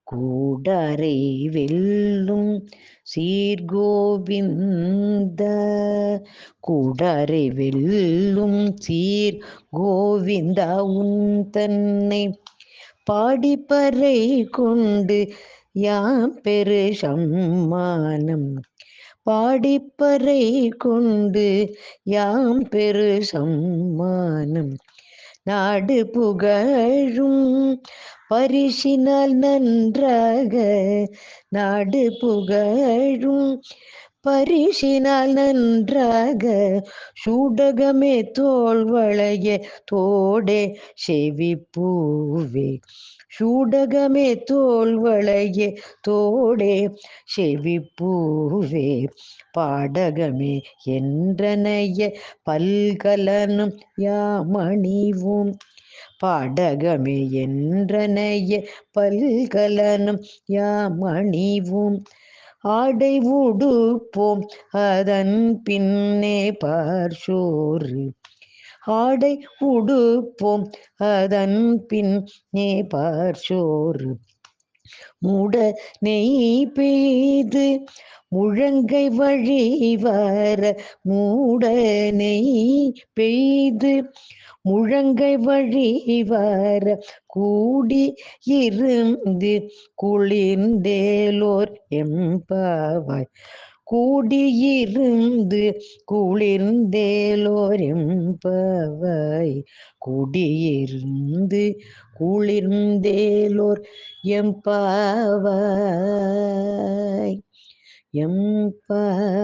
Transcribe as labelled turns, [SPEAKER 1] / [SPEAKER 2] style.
[SPEAKER 1] கூடரை வெல்லும் சீர்கோவிந்த கூடரை வெல்லும் சீர் கோவிந்தா உன் தன்னை பாடிப்பறை கொண்டு யாம் பெரு சம்மானம் பாடிப்பறை கொண்டு யாம் பெரு சம்மானம் நாடு புகழும் பரிசினால் நன்றாக நாடு புகழும் பரிசினால் நன்றாக சூடகமே தோள்வளைய தோடே செவிப்பூவே சூடகமே தோள்வளைய தோடே செவிப்பூவே பாடகமே என்றனைய பல்கலனும் யாமணிவோம் பாடகமே என்றனைய பல்கலனும் யாமணிவோம் ஆடை உடுப்போம் அதன் பின்னே பார்சோறு ஆடை உடுப்போம் அதன் பின்னே பார்சோறு மூட நெய் பெய்து முழங்கை வழி வர மூட நெய் பெய்து முழங்கை வழி வர கூடி இருந்து குளிர்ந்தேலோர் எம்பாவாய் கூடியிருந்து குளிர்ந்தேலோர் எம்பாவாய் கூடியிருந்து குளிர்ந்தேலோர் எம்பாவாய் எம்பாவாய்.